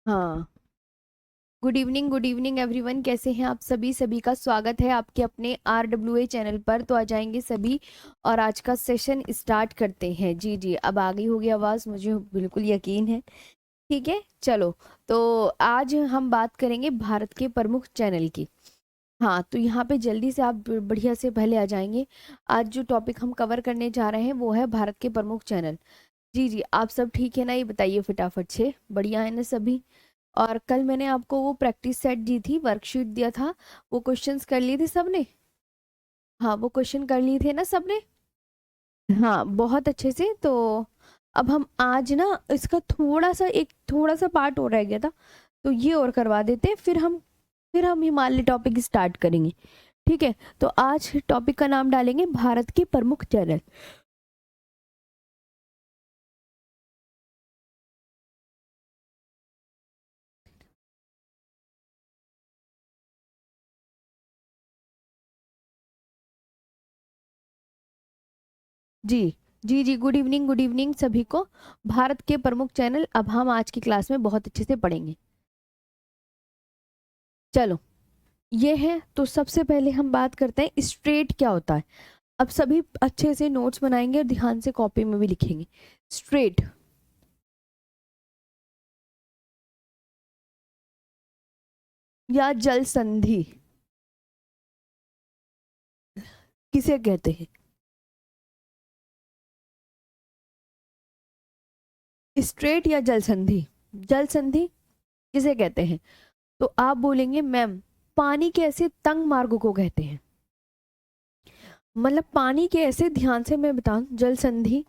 हाँ। Good evening everyone, कैसे हैं आप सभी? सभी का स्वागत है आपके अपने RWA चैनल पर। तो आ जाएंगे सभी और आज का सेशन स्टार्ट करते हैं। जी जी, अब आ गई होगी आवाज़, मुझे बिल्कुल यकीन है। ठीक है, चलो। तो आज हम बात करेंगे भारत के प्रमुख चैनल की। हाँ, तो यहाँ पे जल्दी से आप बढ़िया से पहले आ जाएंगे। आज जो टॉपिक हम कवर करने जा रहे हैं वो है भारत के प्रमुख चैनल। जी जी, आप सब ठीक है ना? ये बताइए फटाफट से, बढ़िया है ना सभी? और कल मैंने आपको वो प्रैक्टिस सेट दी थी, वर्कशीट दिया था, वो क्वेश्चंस कर लिए थे सबने? हाँ, वो क्वेश्चन कर लिए थे ना सबने? हाँ, बहुत अच्छे से। तो अब हम आज ना इसका थोड़ा सा पार्ट और रह गया था, तो ये और करवा देते हैं, फिर हम हिमालय टॉपिक स्टार्ट करेंगे। ठीक है, तो आज टॉपिक का नाम डालेंगे भारत के प्रमुख चैनल। जी जी जी, गुड इवनिंग सभी को। भारत के प्रमुख चैनल अब हम आज की क्लास में बहुत अच्छे से पढ़ेंगे। चलो, ये है। तो सबसे पहले हम बात करते हैं स्ट्रेट क्या होता है। अब सभी अच्छे से नोट्स बनाएंगे और ध्यान से कॉपी में भी लिखेंगे। स्ट्रेट या जल संधि किसे कहते हैं? स्ट्रेट या जल संधि? जल संधि किसे कहते हैं? तो आप बोलेंगे मैम, पानी के ऐसे तंग मार्ग को कहते हैं। मतलब पानी के ऐसे, ध्यान से मैं बताऊं, जल संधि।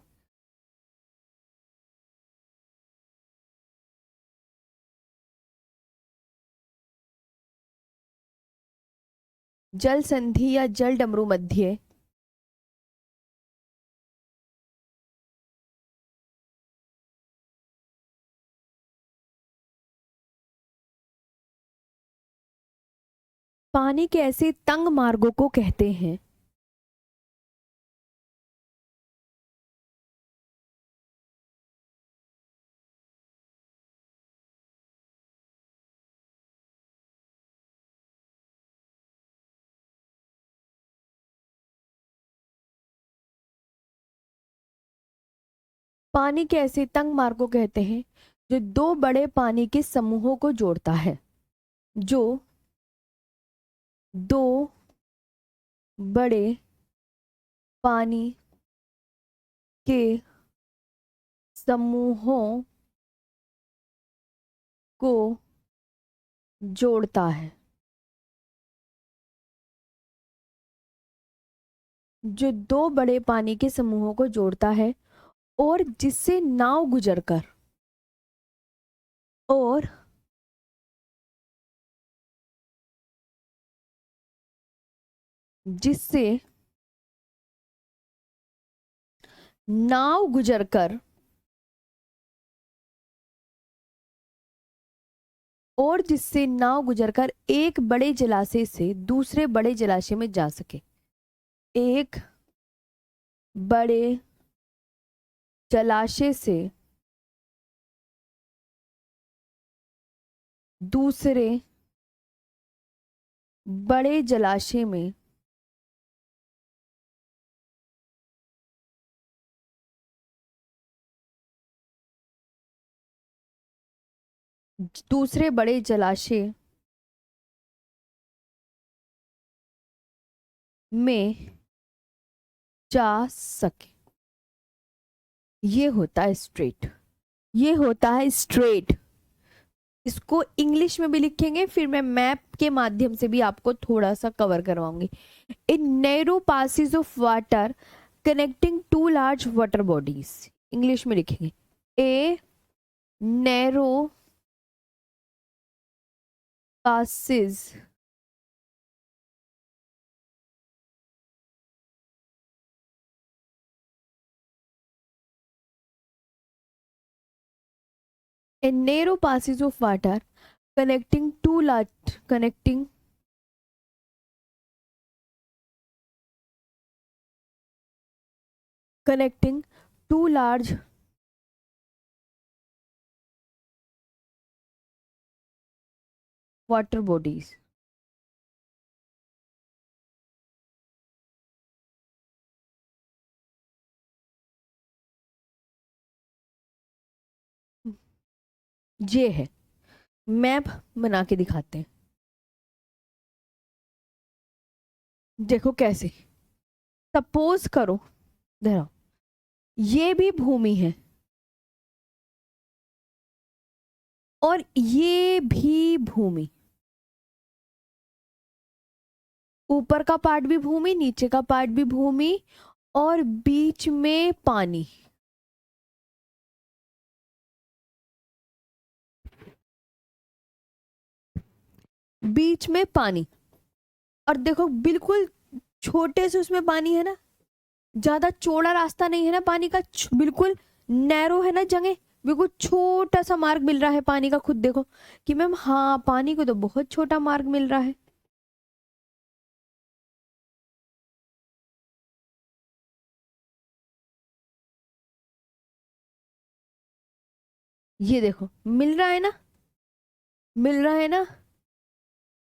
जल संधि या जल डमरू मध्य। पानी के ऐसे तंग मार्गों को कहते हैं पानी के ऐसे तंग मार्ग को कहते हैं जो दो बड़े पानी के समूहों को जोड़ता है। जो दो बड़े पानी के समूहों को जोड़ता है। जो दो बड़े पानी के समूहों को जोड़ता है और जिससे नाव गुजरकर और जिससे नाव गुजरकर एक बड़े जलाशय से दूसरे बड़े जलाशय में जा सके। एक बड़े जलाशय से दूसरे बड़े जलाशय में दूसरे बड़े जलाशय में जा सके। ये होता है स्ट्रेट। ये होता है स्ट्रेट। इसको इंग्लिश में भी लिखेंगे, फिर मैं मैप के माध्यम से भी आपको थोड़ा सा कवर करवाऊंगी। In narrow passage of water connecting to large water bodies. English में लिखेंगे a narrow passage a narrow passage of water connecting two large connecting two large water bodies. ये है, मैप बना के दिखाते हैं, देखो कैसे। सपोज करो, देखो ये भी भूमि है और ये भी भूमि, ऊपर का पार्ट भी भूमि, नीचे का पार्ट भी भूमि, और बीच में पानी। बीच में पानी, और देखो बिल्कुल छोटे से उसमें पानी है ना, ज्यादा चौड़ा रास्ता नहीं है ना पानी का, बिल्कुल नैरो है ना जगह, बिल्कुल छोटा सा मार्ग मिल रहा है पानी का। खुद देखो कि मैम हाँ पानी को तो बहुत छोटा मार्ग मिल रहा है। ये देखो मिल रहा है ना, मिल रहा है ना।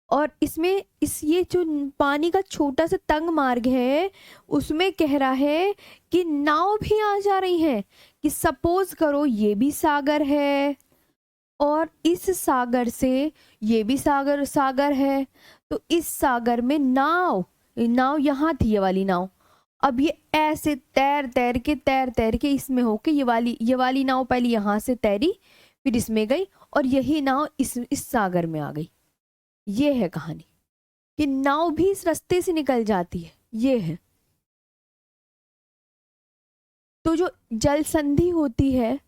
और इसमें इस ये जो पानी का छोटा सा तंग मार्ग है, उसमें कह रहा है कि नाव भी आ जा रही है। कि सपोज करो ये भी सागर है और इस सागर से ये भी सागर सागर है, तो इस सागर में नाव, नाव यहाँ थी ये वाली नाव, अब ये ऐसे तैर तैर के इसमें होके ये वाली नाव पहले यहाँ से तैरी, फिर इसमें गई, और यही नाव इस सागर में आ गई। ये है कहानी कि नाव भी इस रास्ते से निकल जाती है। ये है, तो जो जल संधि होती है,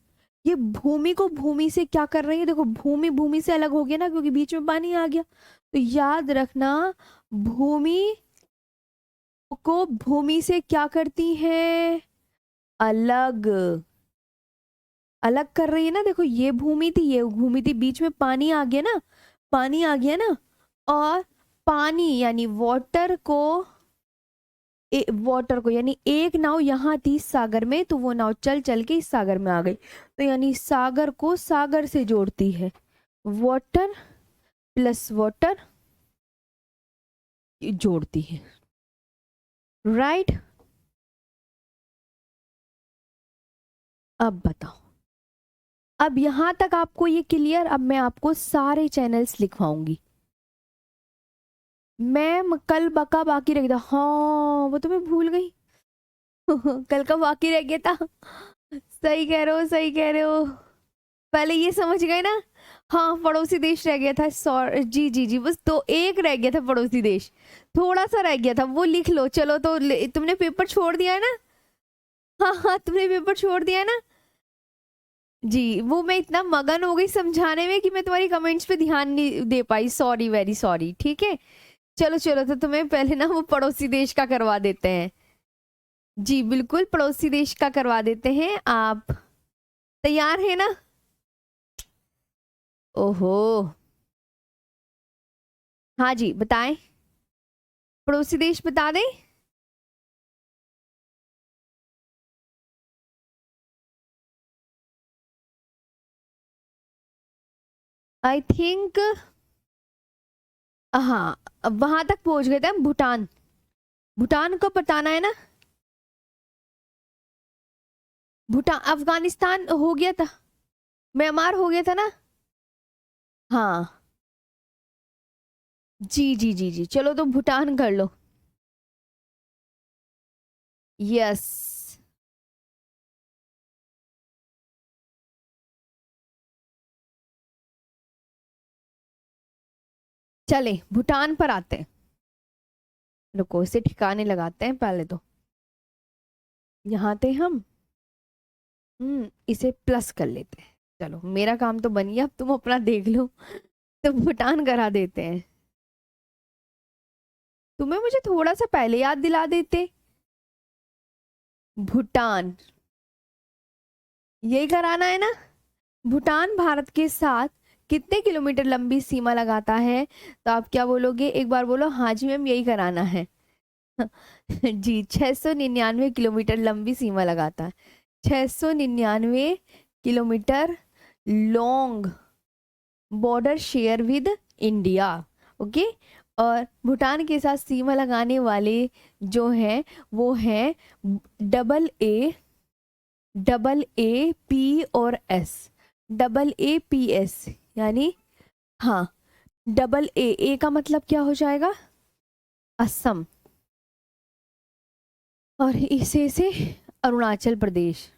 ये भूमि को भूमि से क्या कर रही है, देखो भूमि भूमि से अलग हो गया ना, क्योंकि बीच में पानी आ गया। तो याद रखना, भूमि को भूमि से क्या करती है, अलग, अलग कर रही है ना। देखो ये भूमि थी, ये भूमि थी, बीच में पानी आ गया ना, पानी आ गया ना, और पानी यानी वाटर को यानी एक नाव यहाँ थी इस सागर में, तो वो नाव चल चल के इस सागर में आ गई, तो यानी सागर को सागर से जोड़ती है। वाटर प्लस वाटर जोड़ती है, राइट। अब बताओ, अब यहां तक आपको ये क्लियर। अब मैं आपको सारे चैनल्स लिखवाऊंगी। मैम कल बका बाकी रह गया था, हाँ वो तो मैं भूल गई। कल का बाकी रह गया था। सही कह रहे हो, सही कह रहे हो। पहले ये समझ गए ना, हाँ पड़ोसी देश रह गया था, जी जी जी, बस तो एक रह गया था पड़ोसी देश, थोड़ा सा रह गया था, वो लिख लो। चलो तो तुमने पेपर छोड़ दिया है ना, हाँ हाँ तुमने पेपर छोड़ दिया है ना। जी वो मैं इतना मगन हो गई समझाने में कि मैं तुम्हारी कमेंट्स पे ध्यान नहीं दे पाई, सॉरी वेरी सॉरी। ठीक है, चलो चलो, तो तुम्हें पहले ना वो पड़ोसी देश का करवा देते हैं। जी बिल्कुल, पड़ोसी देश का करवा देते हैं। आप तैयार है ना? ओहो, हाँ जी बताएं, पड़ोसी देश बता दें। आई थिंक, हाँ वहां तक पहुंच गए थे हम, भूटान। भूटान को बताना है ना, भूटान। अफगानिस्तान हो गया था, म्यांमार हो गया था ना। हाँ जी जी जी जी, चलो तो भूटान कर लो। यस, चले भूटान पर आते हैं। रुको इसे ठिकाने लगाते हैं पहले तो, यहाँ थे हम। इसे प्लस कर लेते हैं। चलो मेरा काम तो बन गया, अब तुम अपना देख लो। तो भूटान करा देते हैं। तुम्हें मुझे थोड़ा सा पहले याद दिला देते। भूटान, यही कराना है ना। भूटान भारत के साथ कितने किलोमीटर लंबी सीमा लगाता है? तो आप क्या बोलोगे, एक बार बोलो। हाँ जी मैम यही कराना है। जी 699 किलोमीटर लंबी सीमा लगाता है, 699 kilometre long border share with India. Okay, और भूटान के साथ सीमा लगाने वाले जो हैं वो हैं AA, और S, AAPS, यानी हाँ, AA का मतलब क्या हो जाएगा, असम, और इसे से अरुणाचल प्रदेश।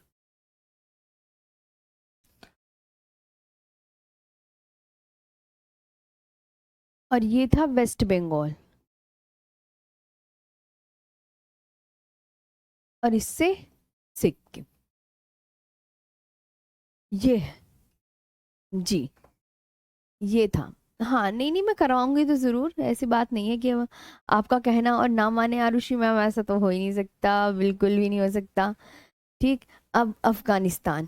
और ये था वेस्ट बंगाल, और इससे सिक्किम। ये है जी, ये था। हाँ, नहीं नहीं, मैं करवाऊंगी तो जरूर, ऐसी बात नहीं है कि आपका कहना और ना माने आरुषि मैम, ऐसा तो हो ही नहीं सकता, बिल्कुल भी नहीं हो सकता। ठीक, अब अफगानिस्तान,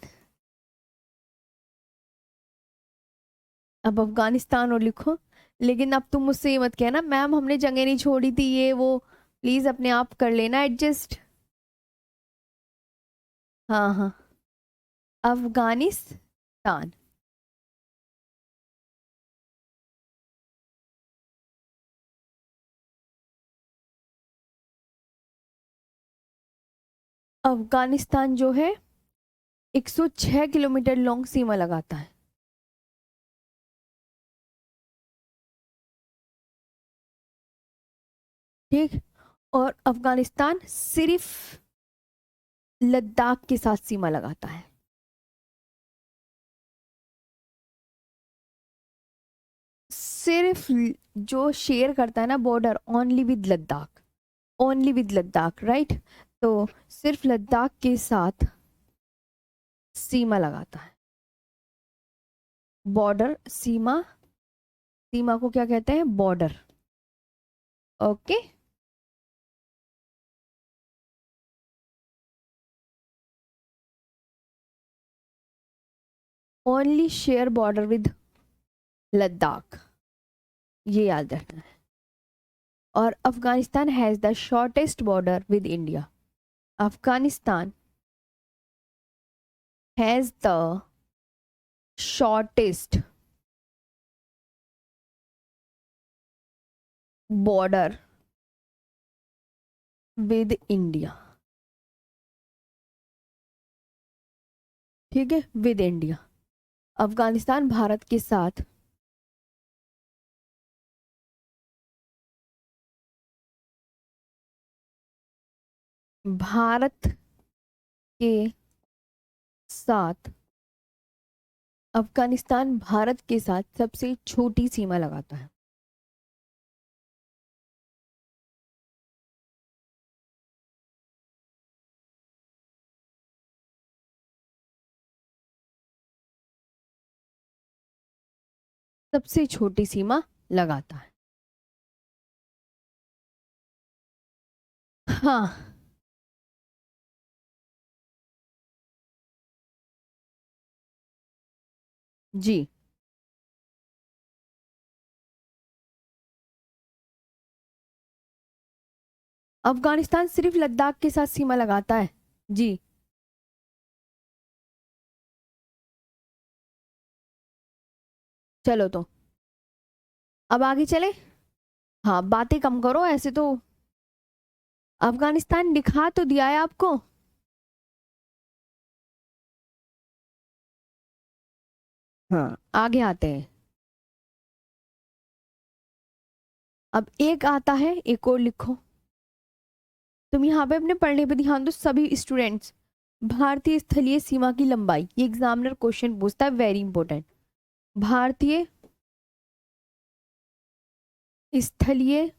अब अफगानिस्तान और लिखो। लेकिन अब तुम मुझसे ये मत कहना मैम हमने जगह नहीं छोड़ी थी, ये वो, प्लीज अपने आप कर लेना एडजस्ट। हाँ हाँ, अफगानिस्तान। अफगानिस्तान जो है 106 किलोमीटर लॉन्ग सीमा लगाता है। ठीक, और अफगानिस्तान सिर्फ लद्दाख के साथ सीमा लगाता है। सिर्फ जो शेयर करता है ना border, only with Ladakh, only with Ladakh, right. तो सिर्फ लद्दाख के साथ सीमा लगाता है। बॉर्डर, सीमा, सीमा को क्या कहते हैं, border. Okay, only share border with Ladakh, ये याद रखना है। और Afghanistan has the shortest border with India. Afghanistan has the shortest border with India. ठीक है, विद इंडिया। अफगानिस्तान भारत के साथ भारत के साथ अफगानिस्तान भारत के साथ सबसे छोटी सीमा लगाता है। सबसे छोटी सीमा लगाता है। हाँ जी, अफगानिस्तान सिर्फ लद्दाख के साथ सीमा लगाता है जी। चलो तो अब आगे चले। हाँ, बातें कम करो ऐसे तो। अफगानिस्तान दिखा तो दिया है आपको। हाँ, आगे आते हैं। अब एक आता है, एक और लिखो। तुम यहाँ पे अपने पढ़ने पे ध्यान दो सभी स्टूडेंट्स। भारतीय स्थलीय सीमा की लंबाई, ये एग्जामिनर क्वेश्चन पूछता है, वेरी इंपॉर्टेंट। भारतीय स्थलीय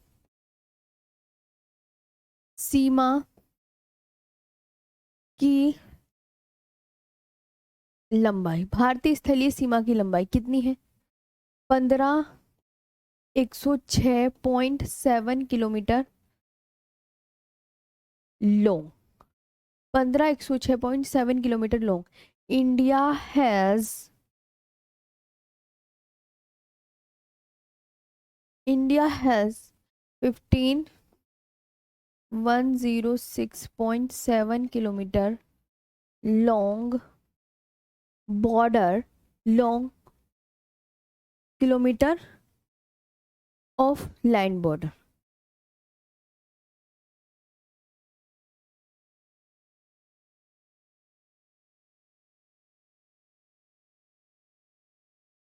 सीमा की लंबाई, भारतीय स्थलीय सीमा की लंबाई कितनी है, 15,106.7 long, 15,106.7 long. Has India has 15,106.7 long border, long kilometre of land border.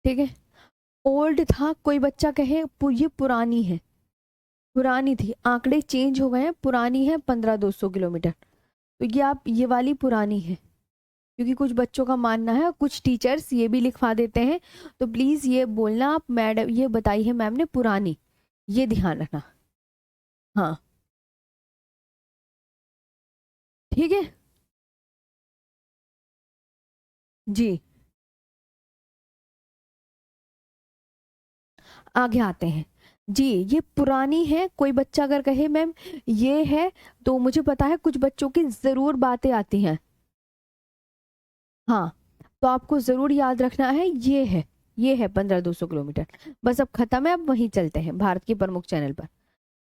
ठीक है, ओल्ड था, कोई बच्चा कहे ये पुरानी है, पुरानी थी, आंकड़े चेंज हो गए हैं, पुरानी है 1500-200 किलोमीटर, तो ये आप ये वाली पुरानी है, क्योंकि कुछ बच्चों का मानना है, कुछ टीचर्स ये भी लिखवा देते हैं, तो प्लीज ये बोलना आप मैडम ये बताई है मैम ने पुरानी, ये ध्यान रखना। हाँ ठीक है जी। आगे आते हैं जी, ये पुरानी है, कोई बच्चा अगर कहे मैम ये है, तो मुझे पता है कुछ बच्चों की जरूर बातें आती हैं। हाँ, तो आपको जरूर याद रखना है, ये है 1500-200 किलोमीटर। बस अब खत्म है, अब वहीं चलते हैं भारत के प्रमुख चैनल पर।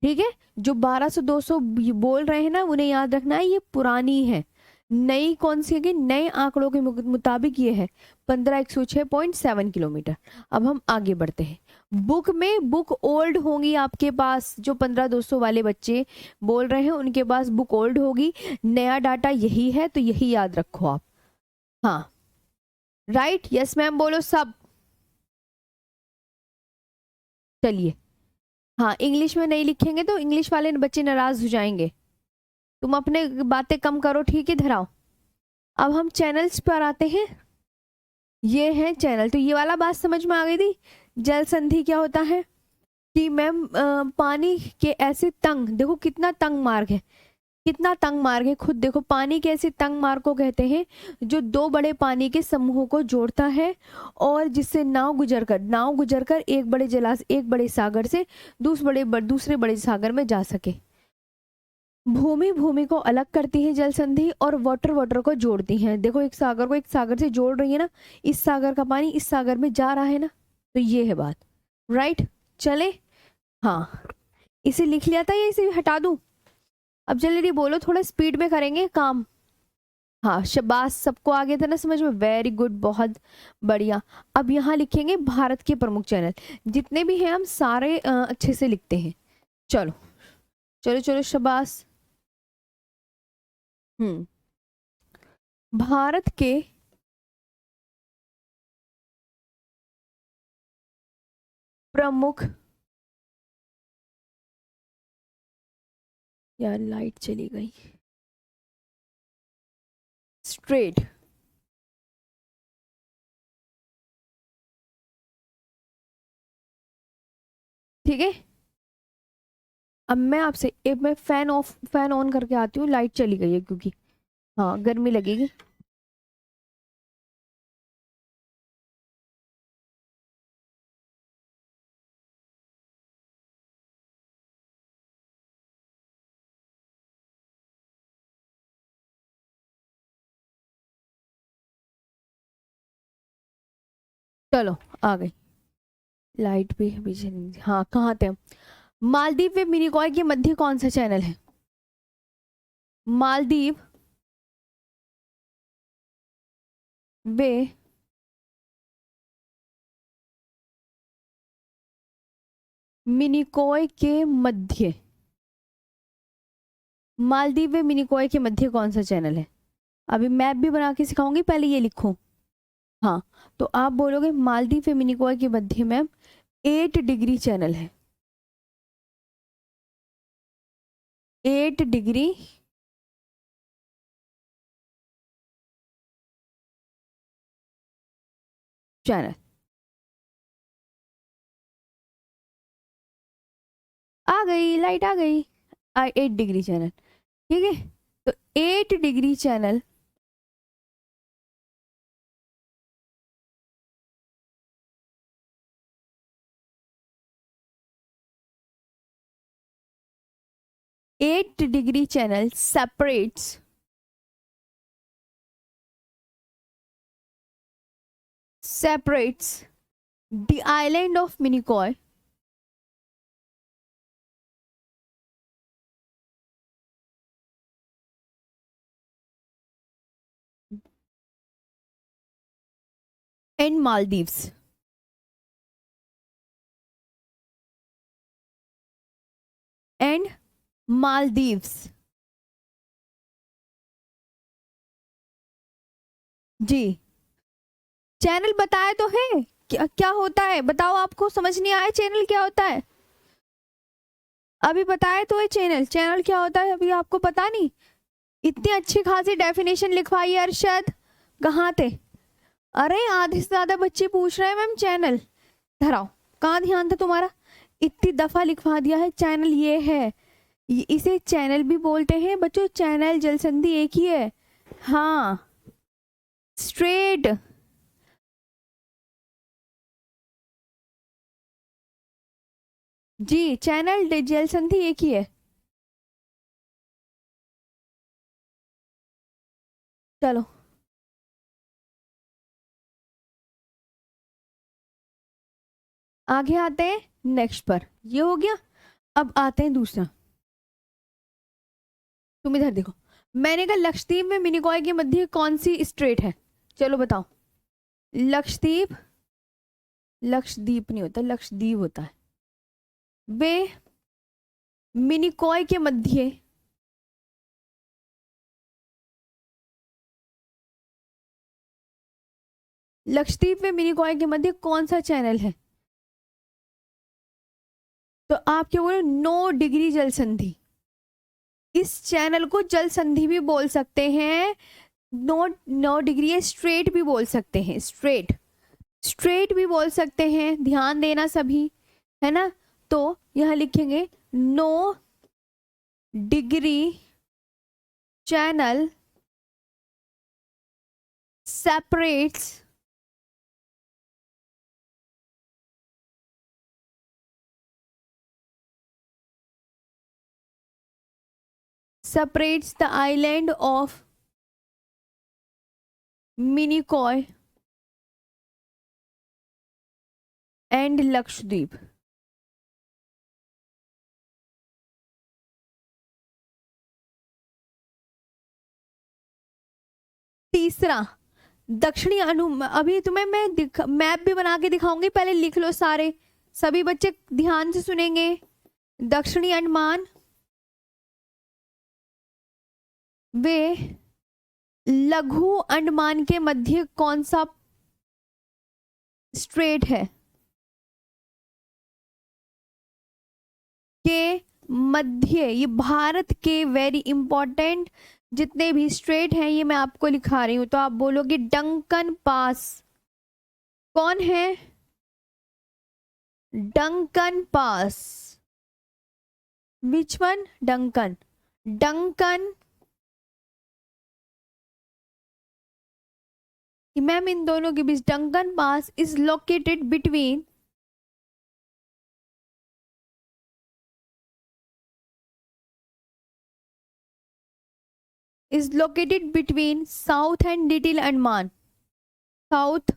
ठीक है, जो 1200-200 बोल रहे हैं ना, उन्हें याद रखना है ये पुरानी है। नई कौन सी है कि नए आंकड़ों के मुताबिक ये है 15106.7 किलोमीटर। अब हम आगे बढ़ते हैं, बुक में बुक ओल्ड होंगी आपके पास, जो 15200 वाले बच्चे बोल रहे हैं उनके पास बुक ओल्ड होगी, नया डाटा यही है, तो यही याद रखो आप। हाँ राइट, यस मैम बोलो सब। चलिए, हाँ इंग्लिश में नहीं लिखेंगे तो इंग्लिश वाले बच्चे नाराज हो जाएंगे, तुम अपने बातें कम करो, ठीक है, धराओ। अब हम चैनल्स पर आते हैं, ये है चैनल, तो ये वाला बात समझ में आ गई थी। जल संधि क्या होता है कि मैम पानी के ऐसे तंग, देखो कितना तंग मार्ग है, कितना तंग मार्ग है, खुद देखो, पानी के ऐसे तंग मार्ग को कहते हैं जो दो बड़े पानी के समूहों को जोड़ता है, और जिससे नाव गुजरकर एक बड़े जलाशय, एक बड़े सागर से दूसरे बड़े सागर में जा सके। भूमि भूमि को अलग करती है जल संधि, और वाटर वाटर को जोड़ती है, देखो एक सागर को एक सागर से जोड़ रही है ना, इस सागर का पानी इस सागर में जा रहा है ना, तो ये है बात। राइट, चले। हाँ, इसे लिख लिया था या इसे हटा दूं? अब जल्दी बोलो, थोड़ा स्पीड में करेंगे काम। हाँ शबाश, सबको आ गया था ना समझ में, वेरी गुड, बहुत बढ़िया। अब यहाँ लिखेंगे भारत के प्रमुख चैनल, जितने भी हैं हम सारे अच्छे से लिखते हैं। चलो चलो चलो, शबाश। हम्म, भारत के प्रमुख, यार लाइट चली गई, स्ट्रेट, ठीक है। अब मैं आपसे एक, मैं फैन ऑन करके आती हूँ, लाइट चली गई है क्योंकि हाँ गर्मी लगेगी। चलो आ गई, लाइट भी अभी चली, हाँ कहाँ थे हम? मालदीव व मिनिकॉय के मध्य कौन सा चैनल है? मालदीव वे मिनिकॉय के मध्य, मालदीव व मिनिकॉय के मध्य कौन सा चैनल है? अभी मैप भी बना के सिखाऊंगी, पहले ये लिखो। हाँ, तो आप बोलोगे मालदीव व मिनिकॉय के मध्य में 8 डिग्री चैनल है, 8 डिग्री चैनल। आ गई लाइट, आ गई, 8 डिग्री चैनल, ठीक है। तो 8 degree channel, 8 degree channel separates the island of Minicoy and Maldives. And Maldives. जी, चैनल बताया तो है क्या क्या होता है, बताओ, आपको समझ नहीं आया चैनल क्या होता है? अभी बताया तो है चैनल, चैनल क्या होता है अभी आपको पता नहीं? इतनी अच्छी खासी डेफिनेशन लिखवाई है अरशद, कहाँ थे? अरे आधे से ज्यादा बच्चे पूछ रहे हैं मैम चैनल, धराओ, कहाँ ध्यान था तुम्हारा? इतनी दफा लिखवा दिया है चैनल ये है। इसे चैनल भी बोलते हैं बच्चों, चैनल जल संधि एक ही है। हाँ, स्ट्रेट। जी, चैनल जल संधि एक ही है। चलो आगे आते हैं नेक्स्ट पर, ये हो गया। अब आते हैं दूसरा। तुम इधर देखो, मैंने कहा लक्षद्वीप में मिनिकॉय के मध्य कौन सी स्ट्रेट है? चलो बताओ। लक्षद्वीप, लक्षद्वीप नहीं होता, लक्षद्वीप होता है। वे मिनिकॉय के मध्य, लक्षद्वीप में मिनिकॉय के मध्य कौन सा चैनल है? तो आप क्या बोलो? 9 डिग्री जल संधि। इस चैनल को जल संधि भी बोल सकते हैं, 9 डिग्री है, स्ट्रेट भी बोल सकते हैं, स्ट्रेट, स्ट्रेट भी बोल सकते हैं, ध्यान देना सभी, है ना? तो यह लिखेंगे 9 degree channel separates separates the island of Minicoy and Lakshadweep। तीसरा, दक्षिणी अनु, अभी तुम्हें मैं मैप भी बना के दिखाऊंगी, पहले लिख लो सारे, सभी बच्चे ध्यान से सुनेंगे। दक्षिणी अंडमान वे लघु अंडमान के मध्य कौन सा स्ट्रेट है? के मध्य, ये भारत के वेरी इंपॉर्टेंट जितने भी स्ट्रेट हैं ये मैं आपको लिखा रही हूं, तो आप बोलोगे डंकन पास। कौन है? Duncan pass. Which one? Duncan, Duncan, ma'am इन दोनों के बीच, Duncan pass is located between, is located between South and Little Andaman, South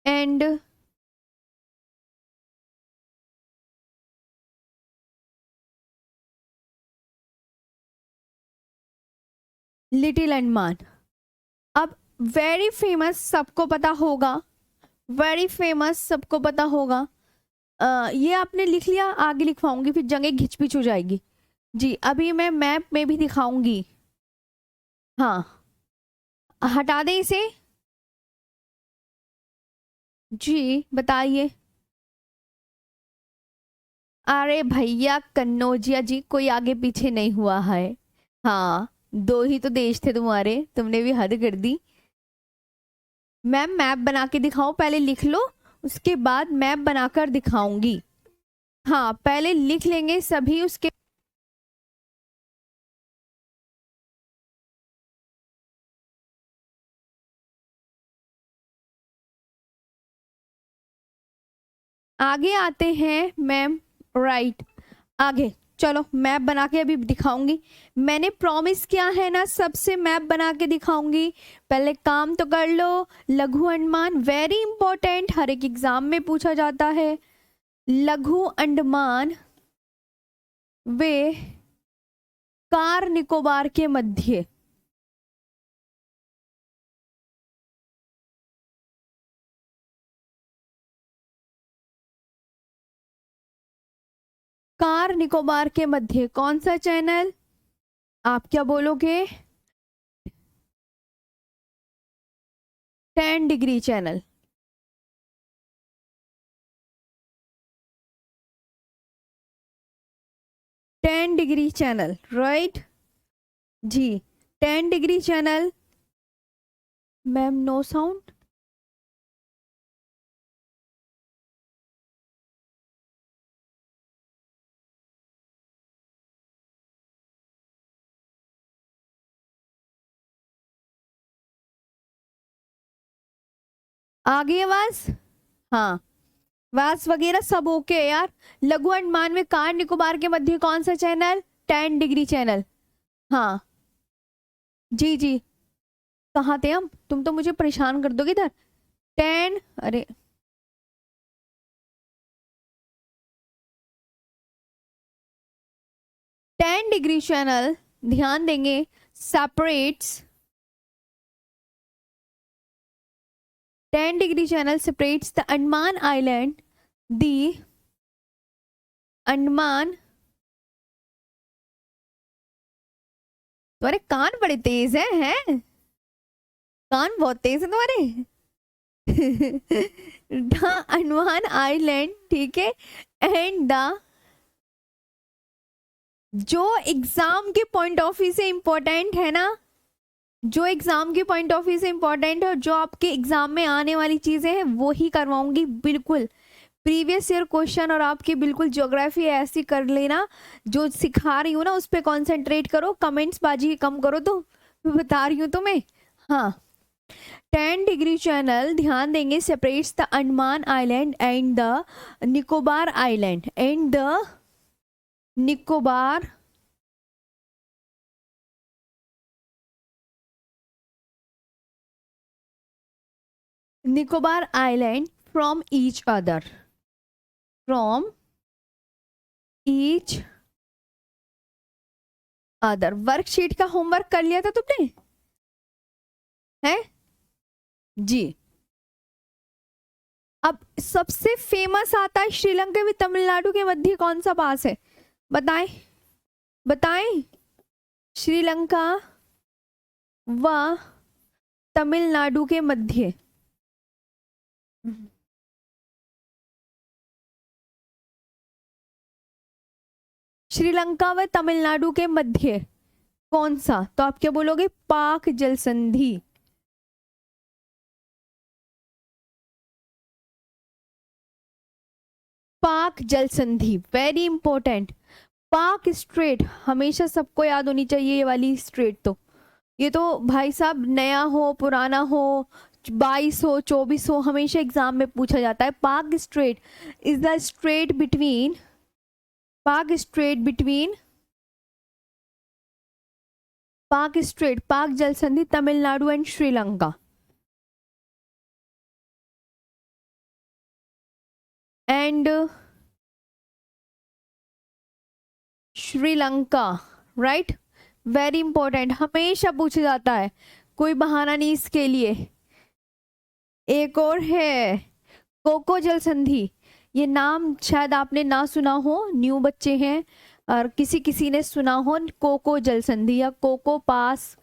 and little Andaman. अब वेरी फेमस, सबको पता होगा, वेरी फेमस सबको पता होगा, ये आपने लिख लिया, आगे लिखवाऊंगी फिर जगह घिचपिच हो जाएगी। जी, अभी मैं मैप में भी दिखाऊंगी। हाँ, हटा दें इसे? जी बताइए। अरे भैया कन्नौजिया जी, कोई आगे पीछे नहीं हुआ है। हाँ, दो ही तो देश थे तुम्हारे, तुमने भी हद कर दी। मैम मैप बना के दिखाओ, पहले लिख लो, उसके बाद मैप बनाकर दिखाऊंगी। हाँ, पहले लिख लेंगे सभी, उसके आगे आते हैं मैम। राइट, आगे चलो, मैप बना के अभी दिखाऊंगी। मैंने प्रॉमिस किया है ना, सबसे मैप बना के दिखाऊंगी, पहले काम तो कर लो। लघु अंडमान वेरी इंपॉर्टेंट, हर एक एग्जाम में पूछा जाता है। लघु अंडमान वे कार निकोबार के मध्य, कार निकोबार के मध्य कौन सा चैनल? आप क्या बोलोगे? 10 degree channel. 10 degree channel, right जी। 10 degree channel. Ma'am no sound. आ गई आवाज? हाँ, वास वगैरह सब ओके है यार। लघु अंडमान में कार निकोबार के मध्य कौन सा चैनल? 10 degree channel. हाँ जी जी। कहाँ थे हम? तुम तो मुझे परेशान कर दोगे इधर। 10, अरे 10 डिग्री चैनल, ध्यान देंगे, separates 10 degree channel separates the Andaman island, the Andaman. तुम्हारे कान बड़े तेज हैं? कान बहुत तेज है तुम्हारे। द अंडमान आइलैंड, ठीक है। एंड द, जो एग्जाम के पॉइंट ऑफ व्यू से इंपॉर्टेंट है ना, जो एग्जाम के पॉइंट ऑफ व्यू से इंपॉर्टेंट है और जो आपके एग्जाम में आने वाली चीजें हैं वो ही करवाऊंगी बिल्कुल। प्रीवियस ईयर क्वेश्चन और आपकी बिल्कुल ज्योग्राफी ऐसी कर लेना। जो सिखा रही हूँ ना उस पर कॉन्सेंट्रेट करो, कमेंट्स बाजी कम करो, तो मैं बता रही हूँ तुम्हें। हाँ, 10 डिग्री चैनल, ध्यान देंगे, separates the Andaman island and the Nicobar island, and the Nicobar Nicobar island from each other, from each other. Worksheet का होमवर्क कर लिया था तुमने? है जी। अब सबसे फेमस आता है श्रीलंका में तमिलनाडु के मध्य कौन सा पास है? बताएं, बताएं। श्रीलंका व तमिलनाडु के मध्य, श्रीलंका व तमिलनाडु के मध्य कौन सा? तो आप क्या बोलोगे? पाक जल संधि। पाक जल संधि, वेरी इंपॉर्टेंट। पाक स्ट्रेट हमेशा सबको याद होनी चाहिए, ये वाली स्ट्रेट तो, ये तो भाई साहब नया हो पुराना हो, 22 हो 24 हो, हमेशा एग्जाम में पूछा जाता है। पाक straight is the straight between, पाक स्ट्रेट बिटवीन, पाक स्ट्रेट, पाक जल संधि Tamil Nadu and Sri Lanka, and Sri Lanka, right. Very important, हमेशा पूछा जाता है, कोई बहाना नहीं इसके लिए। एक और है कोको जल संधि, ये नाम शायद आपने ना सुना हो, न्यू बच्चे हैं, और किसी किसी ने सुना हो। कोको जल संधि या कोको पास,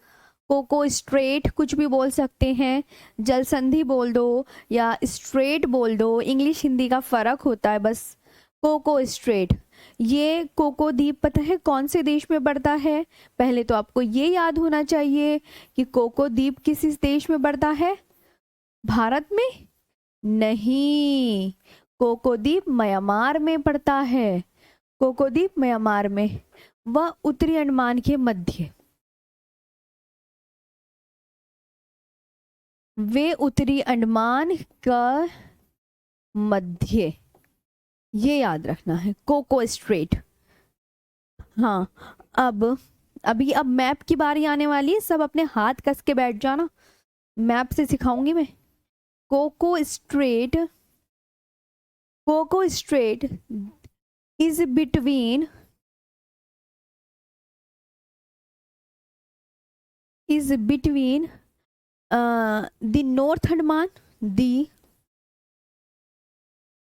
कोको स्ट्रेट, कुछ भी बोल सकते हैं, जल संधि बोल दो या स्ट्रेट बोल दो, इंग्लिश हिंदी का फर्क होता है बस। कोको स्ट्रेट, ये कोको द्वीप पता है कौन से देश में पड़ता है? पहले तो आपको ये याद होना चाहिए कि कोको द्वीप किस देश में पड़ता है? भारत में नहीं, कोको द्वीप म्यांमार में पड़ता है। कोको द्वीप म्यांमार में, वह उत्तरी अंडमान के मध्य, वे उत्तरी अंडमान का मध्य, ये याद रखना है, कोको स्ट्रेट। हाँ, अब मैप की बारी आने वाली है, सब अपने हाथ कस के बैठ जाना, मैप से सिखाऊंगी मैं। Coco strait, Coco strait is between, is between the north Andaman, the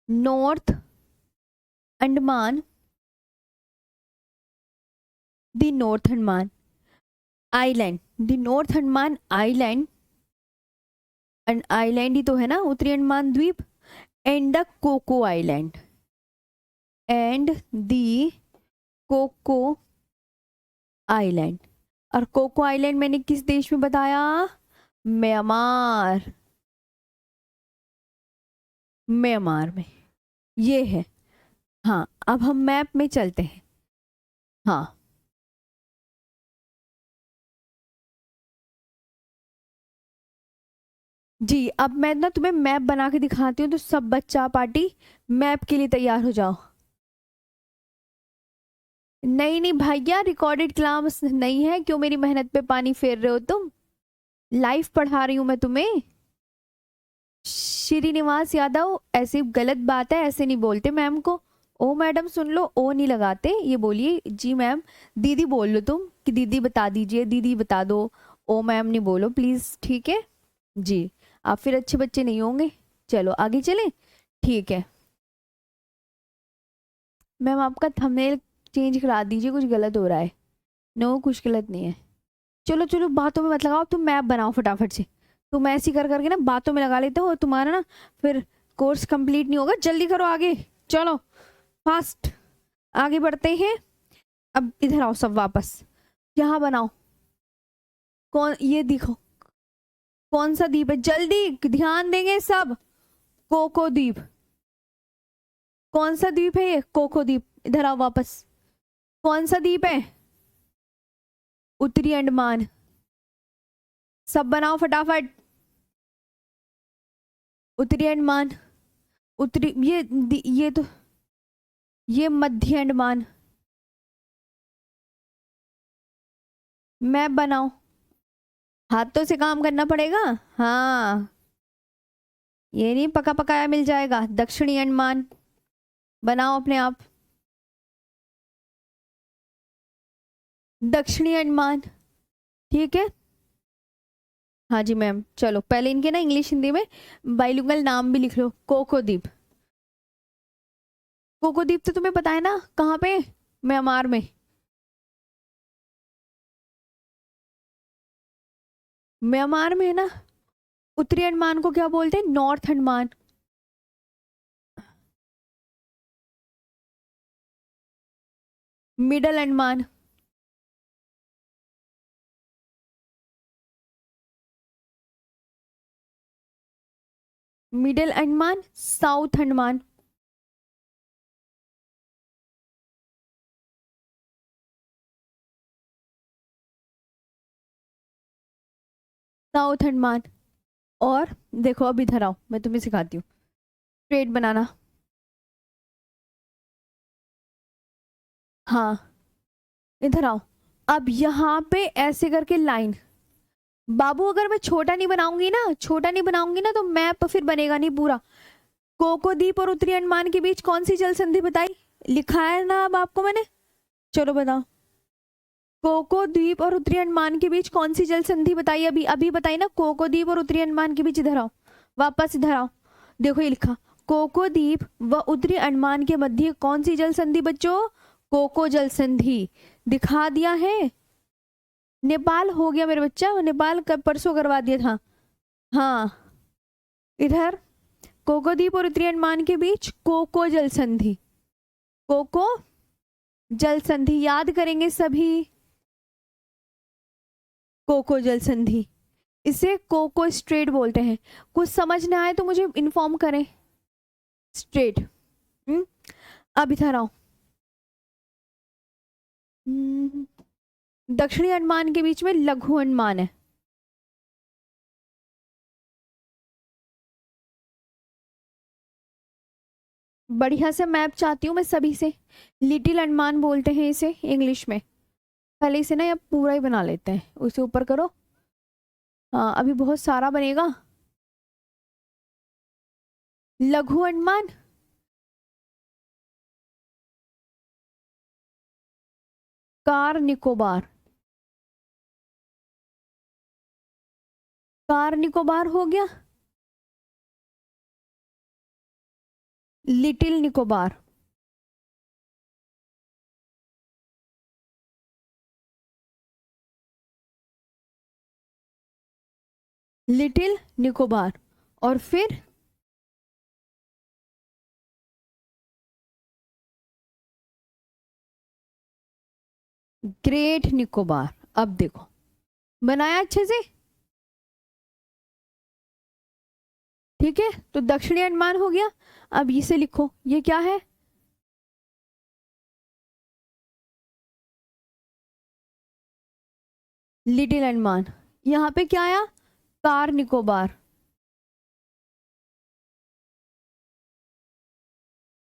north Andaman the north Andaman island, the north Andaman island, island ही तो है ना, उत्तरी अंडमान द्वीप, and the Coco island, and the Coco island. और कोको आइलैंड मैंने किस देश में बताया? म्यांमार, म्यांमार में ये है। हाँ, अब हम मैप में चलते हैं। हाँ, जी, अब मैं ना तुम्हें मैप बना के दिखाती हूँ, तो सब बच्चा पार्टी मैप के लिए तैयार हो जाओ। नहीं नहीं भैया, रिकॉर्डेड क्लास नहीं है, क्यों मेरी मेहनत पे पानी फेर रहे हो तुम? लाइव पढ़ा रही हूँ मैं तुम्हें। श्रीनिवास यादव, ऐसी गलत बात है, ऐसे नहीं बोलते मैम को। ओ मैडम सुन लो, ओ नहीं लगाते, ये बोलिए जी मैम। दीदी बोल लो तुम, कि दीदी बता दीजिए, दीदी बता दो। ओ मैम नहीं बोलो प्लीज, ठीक है जी। आप फिर अच्छे बच्चे नहीं होंगे। चलो आगे चलें। ठीक है मैम, आपका थंबनेल चेंज करा दीजिए, कुछ गलत हो रहा है। नो, कुछ गलत नहीं है। चलो चलो, बातों में मत लगाओ, तुम मैप बनाओ फटाफट से। तुम ऐसी कर करके ना बातों में लगा लेते हो, तुम्हारा ना फिर कोर्स कंप्लीट नहीं होगा। जल्दी करो आगे, चलो फास्ट आगे बढ़ते हैं। अब इधर आओ सब वापस, यहाँ बनाओ। कौन, ये दिखो, कौन सा द्वीप है, जल्दी ध्यान देंगे सब। कोको द्वीप, कौन सा द्वीप है ये? कोको द्वीप। इधर आओ वापस, कौन सा द्वीप है? उत्तरी अंडमान। सब बनाओ फटाफट। उत्तरी अंडमान, उत्तरी, ये तो, ये मध्य अंडमान। मैप बनाओ, हाथों से काम करना पड़ेगा। हाँ, ये नहीं पका पकाया मिल जाएगा। दक्षिणी अंडमान बनाओ अपने आप, दक्षिणी अंडमान, ठीक है। हाँ जी मैम, चलो पहले इनके ना इंग्लिश हिंदी में बाइलिंगुअल नाम भी लिख लो। कोको द्वीप, कोको द्वीप तो तुम्हें पता है ना कहाँ पे? म्यांमार में। म्यांमार में है ना। उत्तरी अंडमान को क्या बोलते हैं? North Andaman. Middle Andaman, middle Andaman, south Andaman. South Andaman. और देखो, अब इधर आओ, मैं तुम्हें सिखाती हूँ स्ट्रेट बनाना। हाँ, इधर आओ। अब यहाँ पे ऐसे करके लाइन। बाबू, अगर मैं छोटा नहीं बनाऊंगी ना, छोटा नहीं बनाऊंगी ना, तो मैप फिर बनेगा नहीं पूरा। कोको द्वीप और उत्तरी अंडमान के बीच कौन सी जल संधि बताई? लिखा है ना अब आपको मैंने। चलो बताओ, कोको द्वीप और उत्तरी अंडमान के बीच कौन सी जल संधि बताई? अभी अभी बताई ना, कोको द्वीप और उत्तरी अंडमान के बीच। इधर आओ वापस, इधर आओ। देखो ये लिखा, कोको द्वीप व उत्तरी अंडमान के मध्य कौन सी जल संधि बच्चों? कोको जल संधि। दिखा दिया है। नेपाल हो गया मेरे बच्चा, नेपाल कब परसों करवा दिया था। हाँ, इधर कोको द्वीप और उत्तरी अंडमान के बीच कोको जल संधि, कोको जल संधि याद करेंगे सभी। कोको जल संधि, इसे कोको स्ट्रेट बोलते हैं। कुछ समझ ना आए तो मुझे इन्फॉर्म करें। स्ट्रेट। अब इधर आओ। हम्म, दक्षिणी अंडमान के बीच में लघु अंडमान है। बढ़िया से मैप चाहती हूँ मैं सभी से। लिटिल अंडमान बोलते हैं इसे इंग्लिश में। पहले इसे ना ये पूरा ही बना लेते हैं, उसे ऊपर करो। हाँ, अभी बहुत सारा बनेगा। लघु अंडमान, कार निकोबार, कार निकोबार हो गया। लिटिल निकोबार, लिटिल निकोबार, और फिर ग्रेट निकोबार। अब देखो, बनाया अच्छे से, ठीक है। तो दक्षिणी अंडमान हो गया। अब इसे लिखो, ये क्या है? लिटिल अंडमान। यहाँ पे क्या आया? कार निकोबार।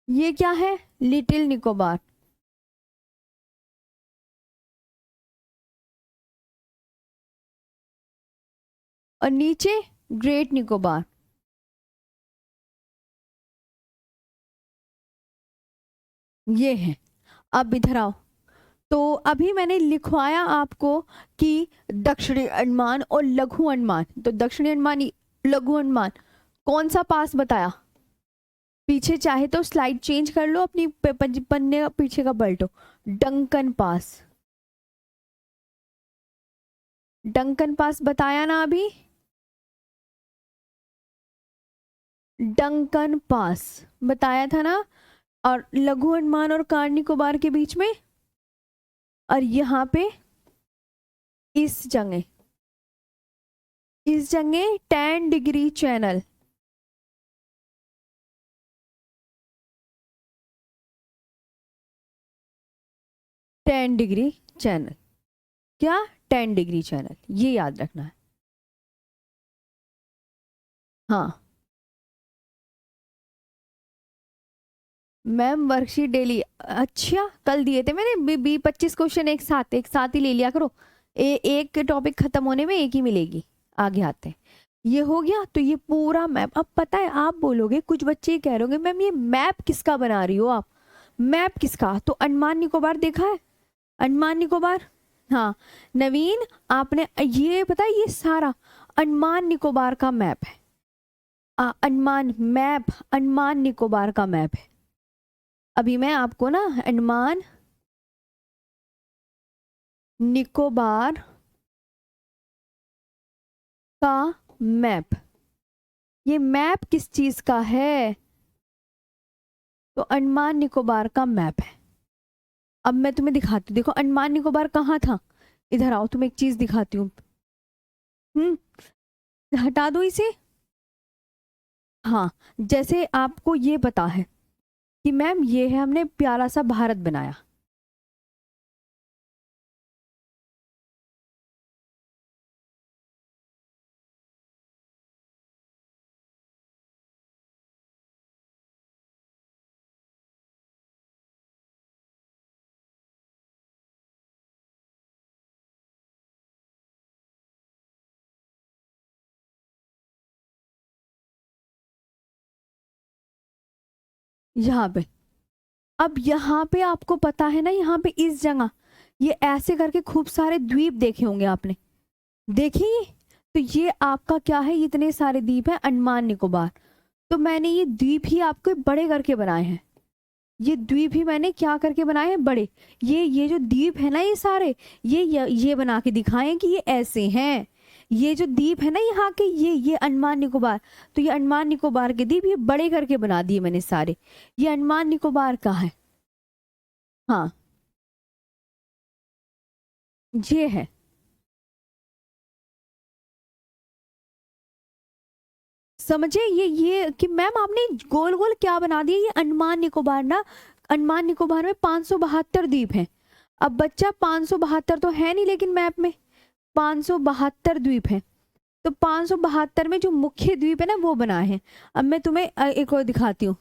ये क्या है? लिटिल निकोबार। और नीचे ग्रेट निकोबार। ये है। अब इधर आओ। तो अभी मैंने लिखवाया आपको कि दक्षिणी अंडमान और लघु अंडमान। तो दक्षिणी अंडमान, लघु अंडमान, कौन सा पास बताया? पीछे चाहे तो स्लाइड चेंज कर लो अपनी, पन्ने का पीछे का पलटो। Duncan pass. डंकन पास बताया ना अभी? डंकन पास बताया था ना। और लघु अंडमान और कार निकोबार के बीच में, और यहाँ पे इस जगह 10 degree channel. Ten degree channel, क्या? 10 डिग्री चैनल, ये याद रखना है। हाँ मैम, वर्कशीट डेली, अच्छा कल दिए थे मैंने 25 क्वेश्चन एक साथ ही ले लिया करो। एक टॉपिक खत्म होने में एक ही मिलेगी। आगे आते हैं। ये हो गया। तो ये पूरा मैप। अब पता है, आप बोलोगे, कुछ बच्चे ये कह रहे मैम ये मैप किसका बना रही हो आप? मैप किसका? तो अंडमान निकोबार देखा है? अंडमान निकोबार, हाँ। नवीन, आपने ये पता है, ये सारा अंडमान निकोबार का मैप है। अंडमान मैप, अंडमान निकोबार का मैप है। अभी मैं आपको ना अंडमान निकोबार का मैप, ये मैप किस चीज का है? तो अंडमान निकोबार का मैप है। अब मैं तुम्हें दिखाती हूँ। देखो अंडमान निकोबार कहाँ था? इधर आओ, तुम्हें एक चीज दिखाती हूँ। हटा दो इसे। हाँ, जैसे आपको ये पता है कि मैम ये है, हमने प्यारा सा भारत बनाया। यहाँ पे, अब यहाँ पे आपको पता है ना, यहाँ पे इस जगह ये ऐसे करके खूब सारे द्वीप देखे होंगे आपने, देखिए। तो ये आपका क्या है? इतने सारे द्वीप हैं अंडमान निकोबार। तो मैंने ये द्वीप ही आपको बड़े करके बनाए हैं। ये द्वीप ही मैंने क्या करके बनाए हैं? बड़े। ये जो द्वीप है ना, ये सारे ये बना के दिखाएं कि ये ऐसे हैं। ये जो द्वीप है ना यहाँ के, ये अंडमान निकोबार। तो ये अंडमान निकोबार के द्वीप ये बड़े करके बना दिए मैंने सारे। ये अंडमान निकोबार का है। हाँ, ये है। समझे? ये कि मैम आपने गोल गोल क्या बना दिया? ये अंडमान निकोबार ना, अंडमान निकोबार में 572 द्वीप हैं। अब बच्चा 572 तो है नहीं, लेकिन मैप में 572 द्वीप हैं। तो 572 में जो मुख्य द्वीप है ना, वो बनाए हैं। अब मैं तुम्हें एक और दिखाती हूँ।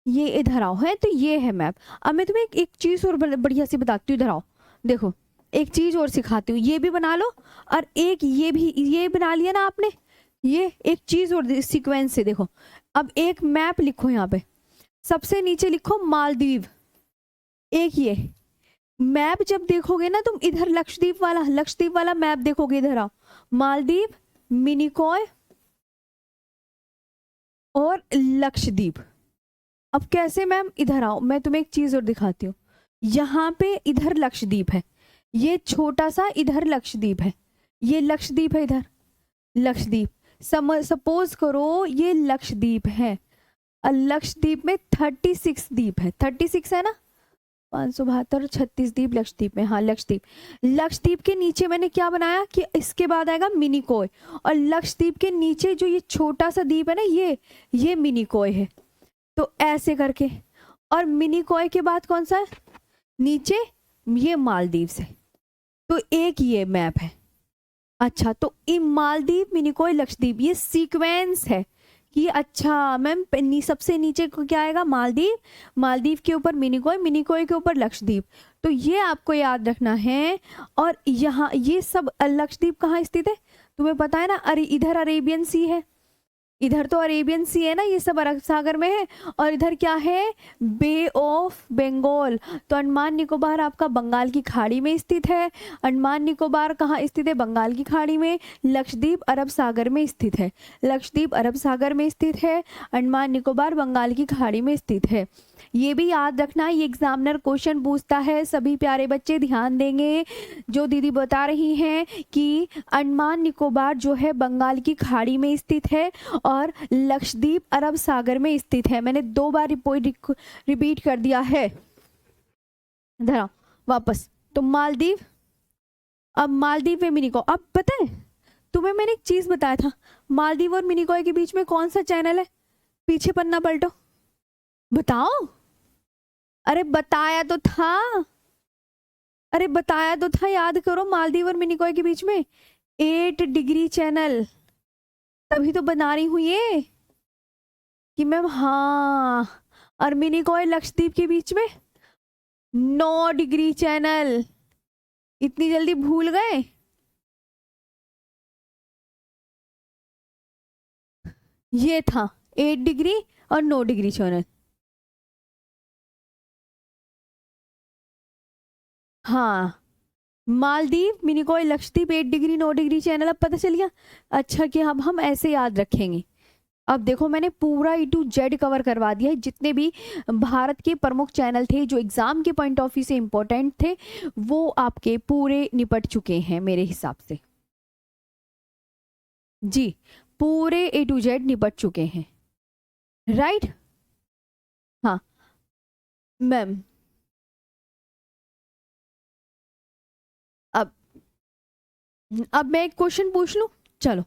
ये इधर आओ, है तो ये है मैप। अब मैं तुम्हें एक चीज और बढ़िया सी बताती हूँ। इधर आओ, देखो एक चीज और सिखाती हूँ। ये भी बना लो, और एक ये भी, ये बना लिया ना आपने। ये एक चीज और सीक्वेंस से देखो। अब एक मैप लिखो यहाँ पे, सबसे नीचे लिखो मालदीव। एक ये मैप जब देखोगे ना तुम, इधर लक्षद्वीप वाला मैप देखोगे। इधर आओ, मालदीव, मिनिकॉय और लक्षद्वीप। अब कैसे मैम? इधर आओ, मैं तुम्हें एक चीज और दिखाती हूँ। यहाँ पे इधर लक्षद्वीप है, ये छोटा सा इधर लक्षद्वीप है। ये लक्षद्वीप है इधर, लक्षद्वीप। सपोज करो ये लक्षद्वीप है और लक्षद्वीप में 36 द्वीप है, 36 है ना, 572 36 द्वीप लक्षद्वीप में, हाँ लक्षद्वीप। लक्षद्वीप के नीचे मैंने क्या बनाया कि इसके बाद आएगा मिनिकॉय, और लक्षद्वीप के नीचे जो ये छोटा सा द्वीप है ना, ये मिनिकॉय है। तो ऐसे करके, और मिनिकॉय के बाद कौन सा है नीचे, ये मालदीव है। तो एक ये मैप है। अच्छा, तो मालदीव, मिनिकॉय, लक्षद्वीप, ये सीक्वेंस है कि अच्छा मैम सबसे नीचे को क्या आएगा, मालदीव, मालदीव के ऊपर मिनिकॉय, मिनिकॉय के ऊपर लक्षद्वीप। तो ये आपको याद रखना है। और यहाँ ये सब, लक्षद्वीप कहाँ स्थित है तुम्हें पता है ना, अरे इधर अरेबियन सी है, इधर तो अरेबियन सी है ना, ये सब अरब सागर में है, और इधर क्या है, बे ऑफ बंगाल। तो अंडमान निकोबार आपका बंगाल की खाड़ी में स्थित है। अंडमान निकोबार कहाँ स्थित है, बंगाल की खाड़ी में। लक्षद्वीप अरब सागर में स्थित है, लक्षद्वीप अरब सागर में स्थित है, अंडमान निकोबार बंगाल की खाड़ी में स्थित है। ये भी याद रखना, ये एग्जामिनर क्वेश्चन पूछता है, सभी प्यारे बच्चे ध्यान देंगे। जो दीदी बता रही हैं कि अंडमान निकोबार जो है बंगाल की खाड़ी में स्थित है और लक्षद्वीप अरब सागर में स्थित है। मैंने 2 बार रिपीट कर दिया है। धरा वापस, तो मालदीव, अब मालदीव में मिनिकॉय। अब पता है तुम्हें मैंने एक चीज बताया था, मालदीव और मिनिकॉय के बीच में कौन सा चैनल है, पीछे पन्ना पलटो, बताओ। अरे बताया तो था, अरे बताया तो था, याद करो, मालदीव और मिनिकॉय के बीच में 8 डिग्री चैनल, तभी तो बना रही हूं ये कि मैम हाँ। और मिनिकॉय लक्षद्वीप के बीच में 9 डिग्री चैनल, इतनी जल्दी भूल गए। ये था 8 डिग्री और 9 डिग्री चैनल। हाँ, Maldives, Minicoy, Lakshadweep 8 degree 9 degree channel, अब पता चल गया। अच्छा कि अब हम ऐसे याद रखेंगे। अब देखो मैंने पूरा A to Z कवर करवा दिया है, जितने भी भारत के प्रमुख चैनल थे जो एग्जाम के पॉइंट ऑफ व्यू से इंपॉर्टेंट थे, वो आपके पूरे निपट चुके हैं मेरे हिसाब से। जी, पूरे A to Z निपट चुके हैं, राइट। हाँ मैम, अब अब मैं एक क्वेश्चन पूछ लूं, चलो।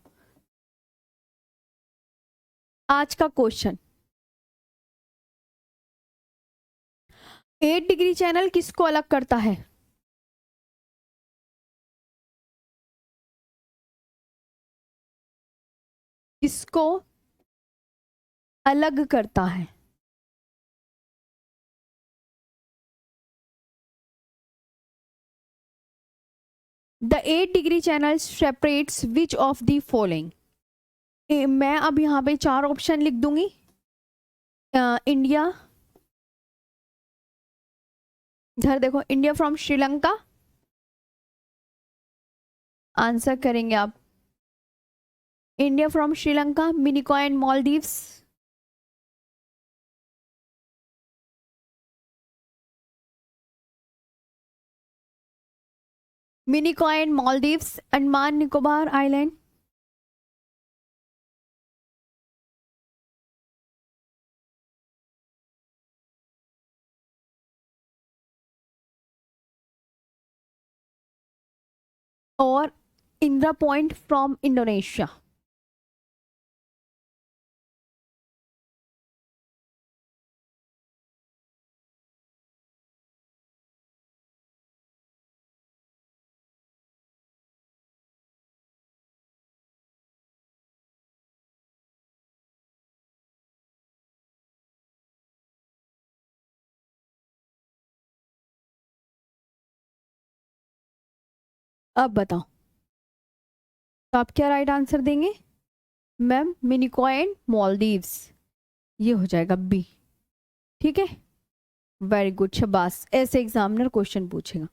आज का क्वेश्चन, 8 डिग्री चैनल किसको अलग करता है, किसको अलग करता है। The 8 degree channel separates which of the following. मैं अब यहाँ पे 4 ऑप्शन लिख दूंगी। इंडिया, इधर देखो, इंडिया फ्रॉम श्रीलंका, आंसर करेंगे आप। India from Sri Lanka, Minicoy and Maldives, Minicoy and Maldives, Andaman Nicobar island. और इंदिरा पॉइंट फ्रॉम इंडोनेशिया। अब बताओ, तो आप क्या राइट आंसर देंगे मैम, मिनिकॉय एंड मालदीव्स, ये हो जाएगा बी, ठीक है। वेरी गुड, शाबाश, ऐसे एग्जामिनर क्वेश्चन पूछेगा।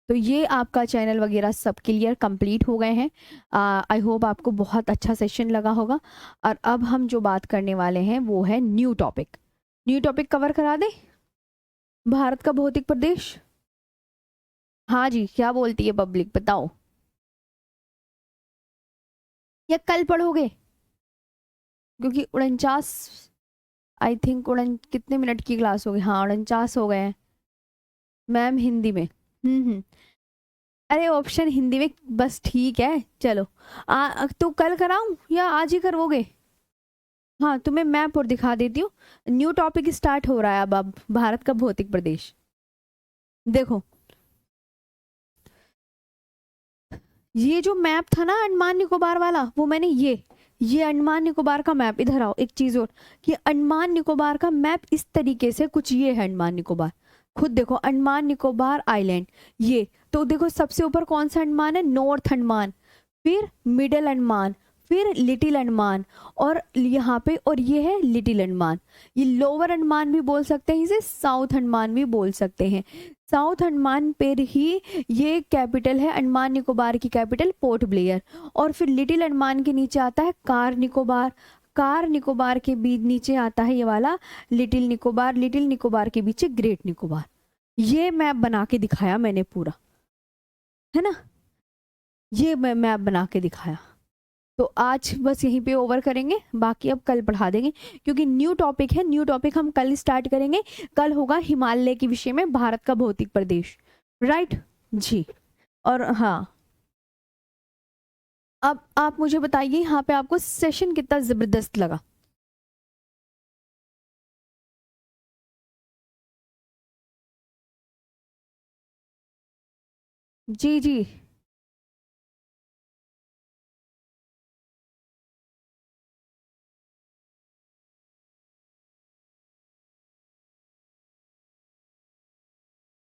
तो ये आपका चैनल वगैरह सब क्लियर कंप्लीट हो गए हैं। आई होप आपको बहुत अच्छा सेशन लगा होगा। और अब हम जो बात करने वाले हैं वो है new topic. New topic cover करा दे, भारत का भौतिक प्रदेश। हाँ जी, क्या बोलती है पब्लिक, बताओ। या कल पढ़ोगे? क्योंकि 49, आई थिंक कितने मिनट की क्लास होगी? हाँ 49 हो गए हैं मैम हिंदी में। हम्म। अरे ऑप्शन हिंदी में, बस ठीक है चलो। तो कल कराऊं या आज ही करवोगे? हाँ तुम्हें मैप और दिखा देती हूँ। न्यू टॉपिक स्टार्ट हो रहा है अब भारत का भौतिक प्रदेश। देखो ये जो मैप था ना अंडमान निकोबार वाला, वो मैंने ये अंडमान निकोबार का मैप, इधर आओ एक चीज और, कि अंडमान निकोबार का मैप इस तरीके से कुछ ये है अंडमान निकोबार। खुद देखो अंडमान निकोबार आइलैंड, ये तो देखो सबसे ऊपर कौन सा अंडमान है? नॉर्थ अंडमान, फिर मिडिल अंडमान, फिर लिटिल अंडमान, और यहाँ पे और ये है लिटिल अंडमान। ये लोअर अंडमान भी बोल सकते हैं, इसे साउथ अंडमान भी बोल सकते हैं। साउथ अंडमान पर ही ये कैपिटल है अंडमान निकोबार की कैपिटल पोर्ट ब्लेयर। और फिर लिटिल अंडमान के नीचे आता है कार निकोबार, कार निकोबार के बीच नीचे आता है ये वाला लिटिल निकोबार, लिटिल निकोबार के पीछे ग्रेट निकोबार। ये मैप बना के दिखाया मैंने पूरा, है ना, ये मैं मैप बना के दिखाया। तो आज बस यहीं पे ओवर करेंगे, बाकी अब कल पढ़ा देंगे क्योंकि न्यू टॉपिक है। न्यू टॉपिक हम कल स्टार्ट करेंगे। कल होगा हिमालय के विषय में भारत का भौतिक प्रदेश, राइट जी। और हाँ अब आप मुझे बताइए यहाँ पे आपको सेशन कितना जबरदस्त लगा? जी जी।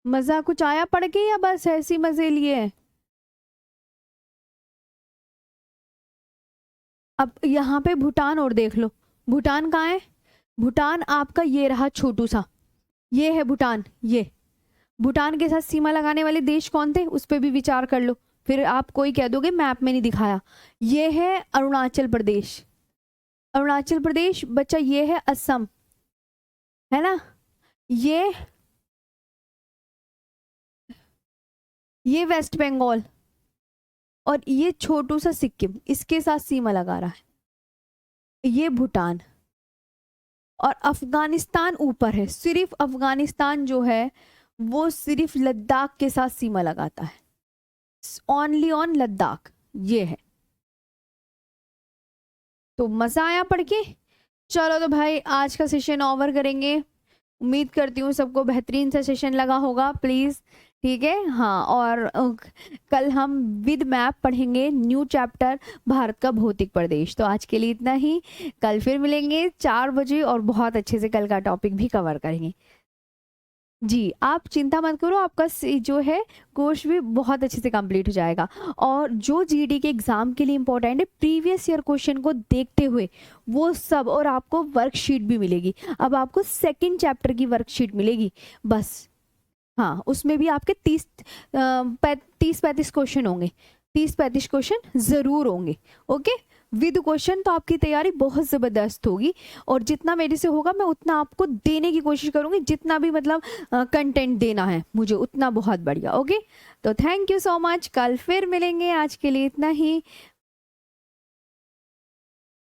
मजा कुछ आया पढ़ के या बस ऐसी मजे लिए? अब यहाँ पे भूटान और देख लो। भूटान कहाँ है? भूटान आपका ये रहा छोटू सा, ये है भूटान। ये भूटान के साथ सीमा लगाने वाले देश कौन थे उस पर भी विचार कर लो, फिर आप कोई कह दोगे मैप में नहीं दिखाया। ये है अरुणाचल प्रदेश, अरुणाचल प्रदेश बच्चा, ये है असम, है ना, ये वेस्ट बंगाल, और ये छोटू सा सिक्किम इसके साथ सीमा लगा रहा है, ये भूटान। और अफगानिस्तान ऊपर है, सिर्फ अफगानिस्तान जो है वो सिर्फ लद्दाख के साथ सीमा लगाता है, ओनली ऑन लद्दाख, ये है। तो मजा आया पढ़ के? चलो तो भाई आज का सेशन ओवर करेंगे। उम्मीद करती हूँ सबको बेहतरीन सा सेशन लगा होगा, प्लीज ठीक है। हाँ और कल हम विद मैप पढ़ेंगे न्यू चैप्टर भारत का भौतिक प्रदेश। तो आज के लिए इतना ही, कल फिर मिलेंगे 4 बजे और बहुत अच्छे से कल का टॉपिक भी कवर करेंगे। जी आप चिंता मत करो, आपका जो है कोर्स भी बहुत अच्छे से कंप्लीट हो जाएगा। और जो जीडी के एग्जाम के लिए इंपॉर्टेंट है प्रीवियस ईयर क्वेश्चन को देखते हुए वो सब, और आपको वर्कशीट भी मिलेगी। अब आपको सेकंड चैप्टर की वर्कशीट मिलेगी बस। हाँ उसमें भी आपके 30-35 क्वेश्चन होंगे, 30-35 क्वेश्चन जरूर होंगे। ओके विद क्वेश्चन, तो आपकी तैयारी बहुत ज़बरदस्त होगी। और जितना मेरे से होगा मैं उतना आपको देने की कोशिश करूंगी, जितना भी मतलब कंटेंट देना है मुझे उतना बहुत बढ़िया। ओके तो थैंक यू सो मच, कल फिर मिलेंगे, आज के लिए इतना ही,